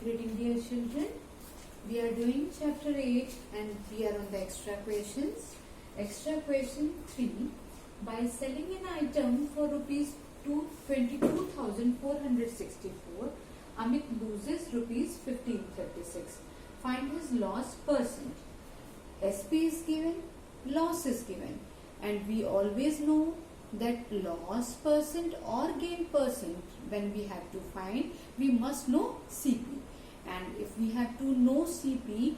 Greeting dear children, we are doing chapter 8 and we are on the extra questions. Extra question 3. By selling an item for rupees 22,464, Amit loses rupees 1536. Find his loss percent. SP is given, loss is given, and we always know that loss percent or gain percent, when we have to find, we must know CP. And if we have to know CP,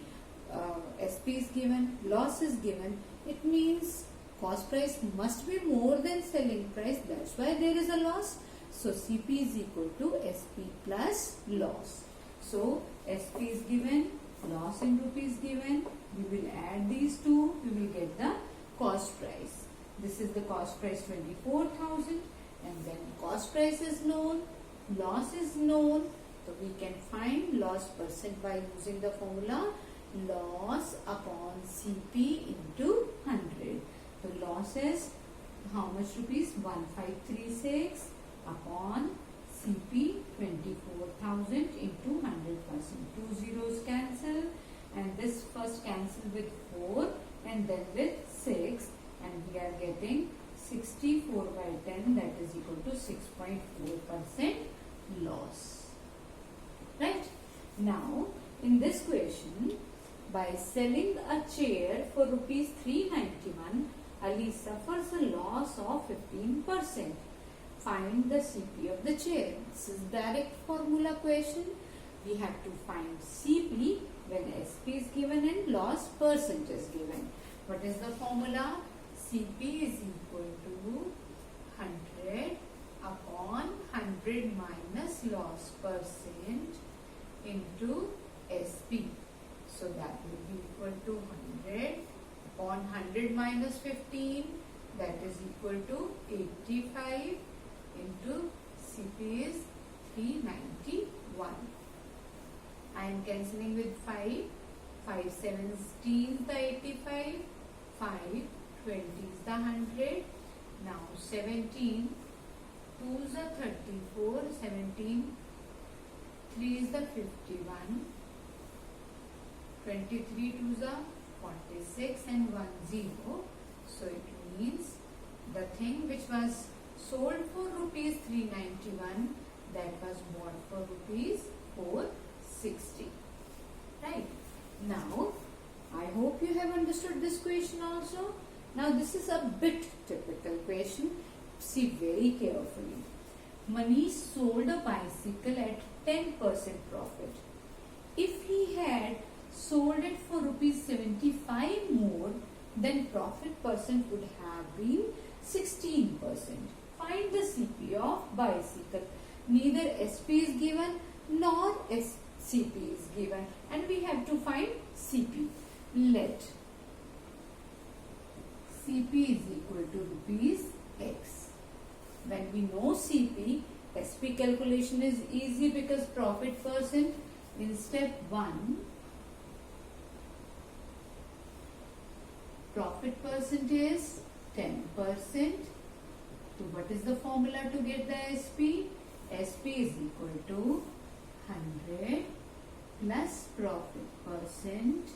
SP is given, loss is given, it means cost price must be more than selling price. That's why there is a loss. So CP is equal to SP plus loss. So SP is given, loss in rupees given. We will add these two. We will get the cost price. This is the cost price 24,000, and then cost price is known, loss is known. So we can find loss percent by using the formula loss upon CP into 100. The loss is how much rupees? 1536 upon CP 24,000 into 100%. Two zeros cancel, and this first cancel with 4 and then with 6, and we are getting 64 by 10, that is equal to 6.4% loss. Right? Now, in this question, by selling a chair for rupees 391, Ali suffers a loss of 15%. Find the CP of the chair. This is direct formula question. We have to find CP when SP is given and loss percent is given. What is the formula? CP is equal to 100 upon 100 minus loss percent into SP. So that will be equal to 100 upon 100 minus 15, that is equal to 85 into CP is 391. I am cancelling with 5. 5 17 is the 85. 5 20 is the 100. Now 17 2 is the 34. 17 3 is the 51. 23 2 is the 46 and 1 0. So it means the thing which was sold for rupees 391, that was bought for rupees 460. Right? Now, I hope you have understood this question also. Now, this is a bit typical question. See very carefully. Manish sold a bicycle at 10% profit. If he had sold it for rupees 75 more, then profit percent would have been 16%. Find the CP of bicycle. Neither SP is given nor CP is given, and we have to find CP. Let CP is equal to rupees X. When we know CP, SP calculation is easy because profit percent in step 1, profit percent is 10%. So what is the formula to get the SP? SP is equal to 100 plus profit percent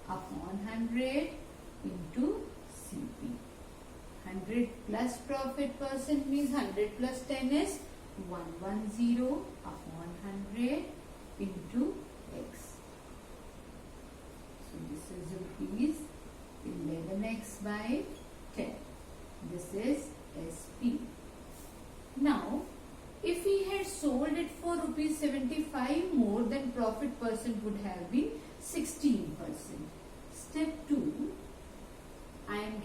upon 100 into CP. 100 plus profit percent means 100 plus 10 is 110 upon 100 into X. So this is rupees 11x by 10. This is SP. Now, if he had sold it for rupees 75 more, then profit percent would have been 16%. Step 2, I am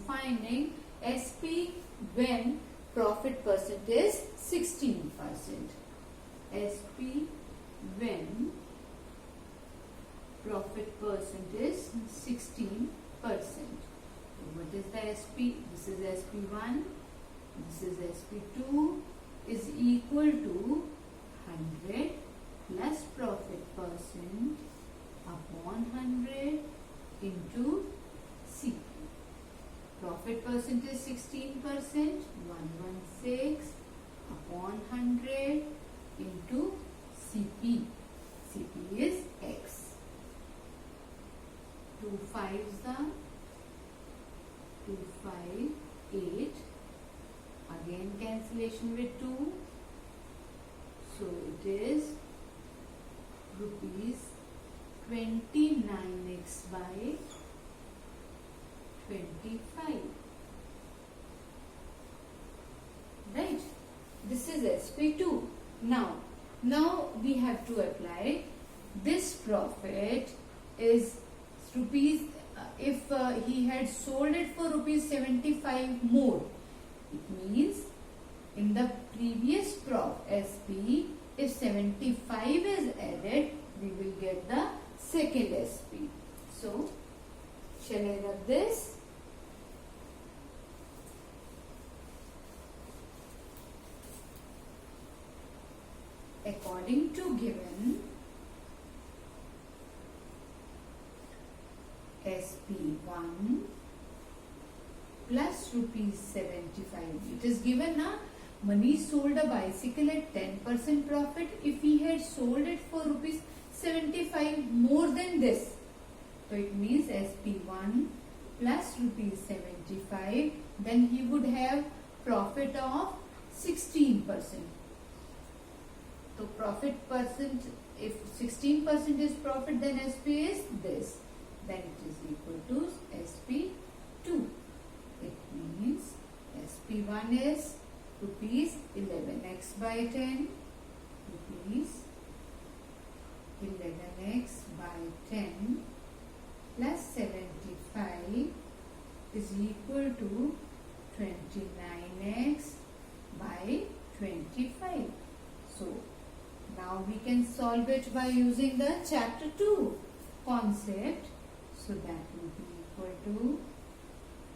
finding SP when profit percent is 16%. SP when profit percent is 16%. What is the SP? This is SP1, this is SP2, is equal to 100 plus profit percent upon 100 into CP. Profit percent is 16%, 116 upon 100 into CP. it is rupees 29x by 25. Right? This is SP2. Now we have to apply this profit is rupees. If he had sold it for rupees 75 more, it means in the previous SP, if 75 is added, we will get the second SP. So, shall I rub this? According to given, SP1 plus rupees 75. It is given na, Manish sold a bicycle at 10% profit. If he had sold it for rupees 75 more than this, so it means SP1 plus rupees 75, then he would have profit of 16%. So profit percent, if 16% is profit, then SP is this. Then it is equal to SP2. It means SP1 is rupees 11x by 10, rupees 11x by 10 plus 75 is equal to 29x by 25. So now we can solve it by using the chapter 2 concept. So that will be equal to,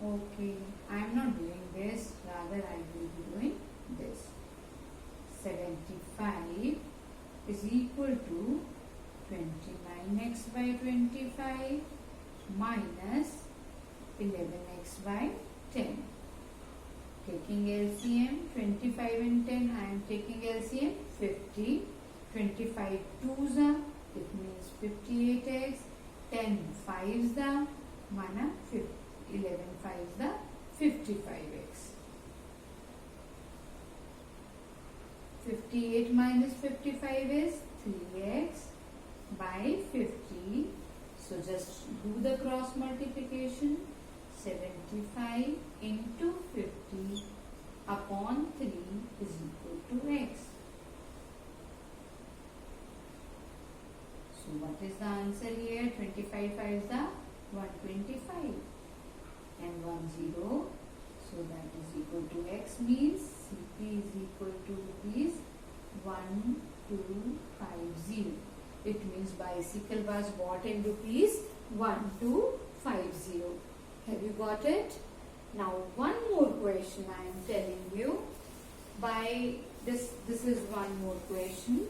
okay, I am not doing this, rather I will be doing this. 75 is equal to 29x by 25 minus 11x by 10. Taking LCM, 25 and 10, I am taking LCM 50. 25 2s are, it means 58x. 10 5s the, mana 11 5s the 55x. 58 minus 55 is 3x by 50. So just do the cross multiplication. 75 into 50 upon 3 is equal to x. So what is the answer here? 25 5s are 125 and 1 0. So that is equal to x, means CP is equal to rupees 1250. It means bicycle was bought in rupees 1250. Have you got it? Now one more question I am telling you. By this is one more question.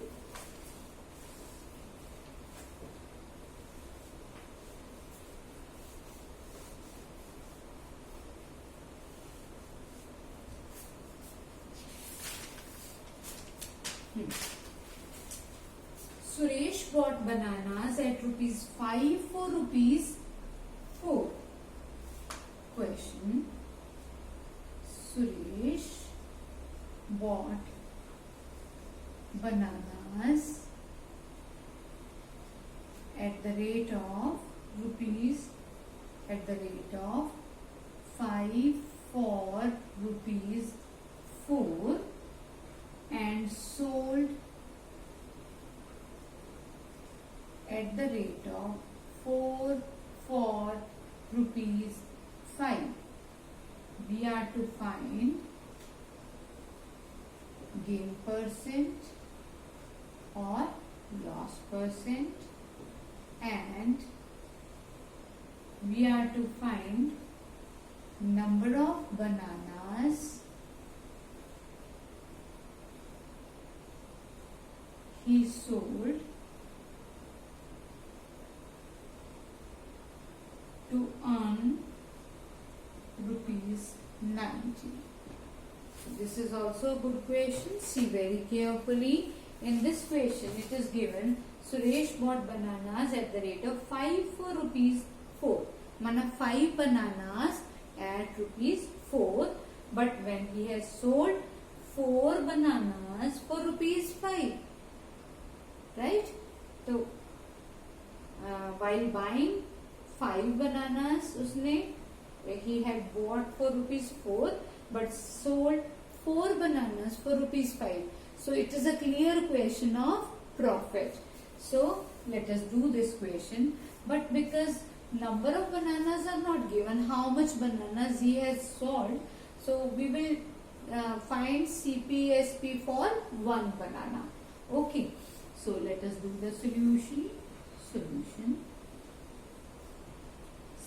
Suresh bought bananas at rupees 5 for rupees 4. Question. Suresh bought bananas at the rate of 5 for rupees 4 and sold at the rate of 4 for rupees 5. We are to find gain percent or loss percent, and we are to find number of bananas he sold to earn rupees 90. This is also a good question. See very carefully. In this question, it is given Suresh bought bananas at the rate of 5 for rupees 4. Mana 5 bananas at rupees 4. But when he has sold 4 bananas for rupees 5. while buying 5 bananas, he had bought for ₹4 but sold 4 bananas for ₹5. So it is a clear question of profit. So let us do this question. But because number of bananas are not given, how much bananas he has sold, so we will find CPSP for 1 banana. Okay. So let us do the solution.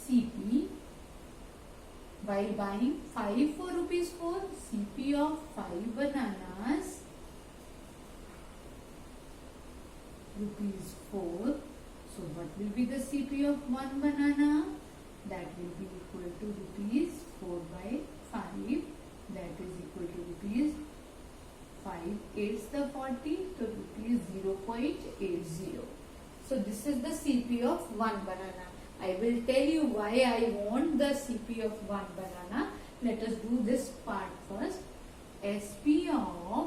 CP, while buying 5 for ₹4, CP of 5 bananas, ₹4. So what will be the CP of 1 banana? That will be equal to ₹4 by 5. That is equal to ₹5. 8's the 40, so ₹0.80. So this is the CP of 1 banana. I will tell you why I want the CP of 1 banana. Let us do this part first. SP of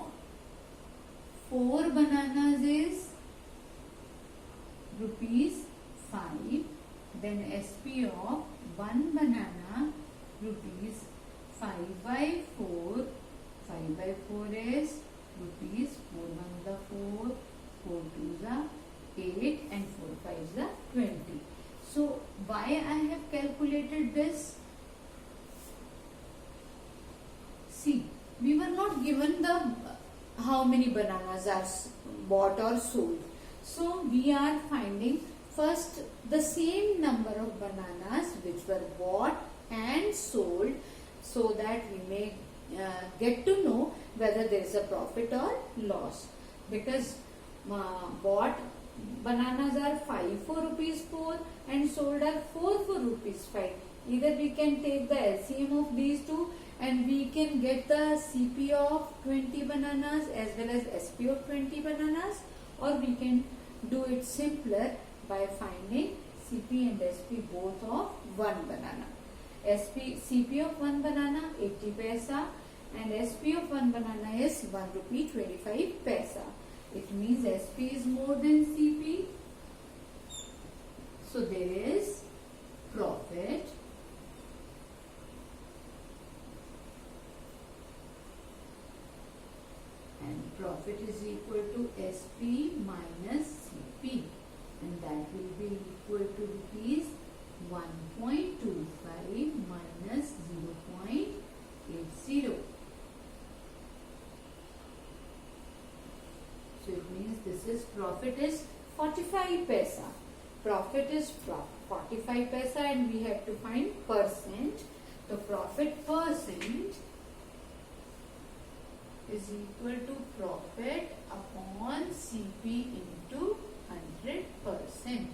4 bananas is ₹5. Then SP of 1 banana ₹5 by 4. 5 by 4 is rupees. 4 1 the 4, 4 2 the 8 and 4 5 the 20. So why I have calculated this? See, we were not given the how many bananas are bought or sold. So we are finding first the same number of bananas which were bought and sold, so that we may get to know whether there is a profit or loss. Because bought bananas are 5 for ₹4 and sold are 4 for ₹5. Either we can take the LCM of these two and we can get the CP of 20 bananas as well as SP of 20 bananas, or we can do it simpler by finding CP and SP both of 1 banana. CP of 1 banana 80 paisa and SP of 1 banana is ₹1.25. It means SP is more than CP. So there is profit. And profit is equal to SP minus CP. And that will be equal to ₹1.25 minus 0.80. So it means this is profit is 45 paisa. Profit is 45 paisa and we have to find percent. So profit percent is equal to profit upon CP into 100%.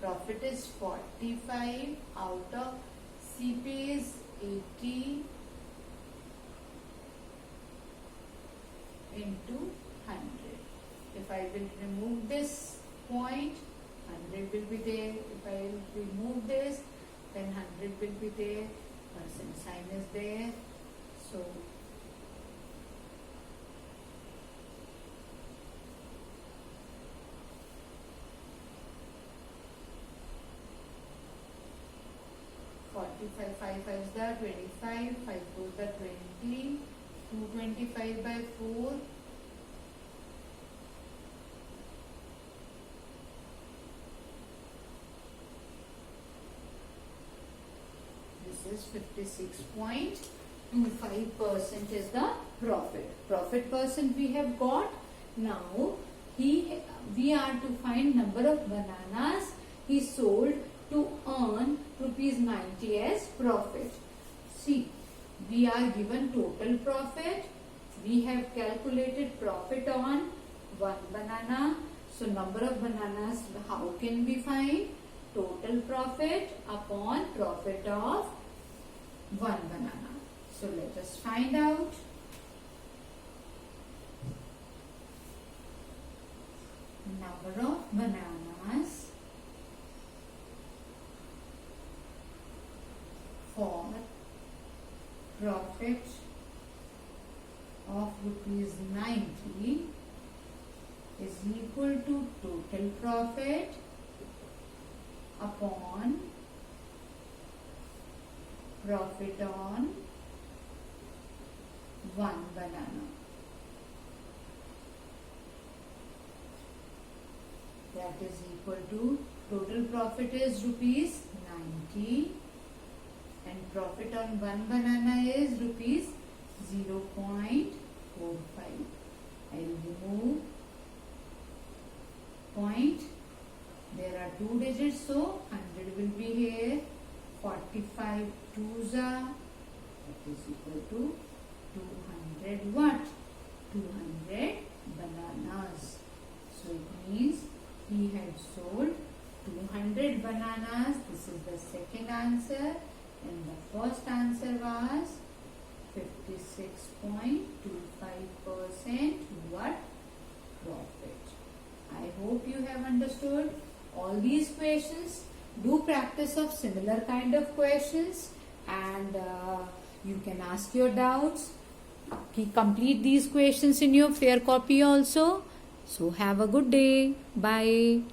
Profit is 45 out of CP is 80 into 100. If I will remove this point, 100 will be there. If I will remove this, then 100 will be there. Percent sign is there. So 45, 5 5 is the 25, 5 4 is the 20, 225 by 4. This is 56.25% is the profit. Profit percent we have got. Now we are to find number of bananas he sold to earn ₹90 as profit. See, we are given total profit. We have calculated profit on 1 banana. So number of bananas, how can we find? Total profit upon profit of 1 banana. So let us find out. Number of bananas for profit of ₹90 is equal to total profit upon profit on one banana. That is equal to total profit is rupees 90 and profit on one banana is rupees 0.45. I will remove point. There are two digits, so 100 will be here. 45 twos are, that is equal to 200 what? 200 bananas. So it means he had sold 200 bananas. This is the second answer, and the first answer was 56.25% what? Profit. I hope you have understood all these questions. Do practice of similar kind of questions, and you can ask your doubts. Complete these questions in your fair copy also. So have a good day. Bye.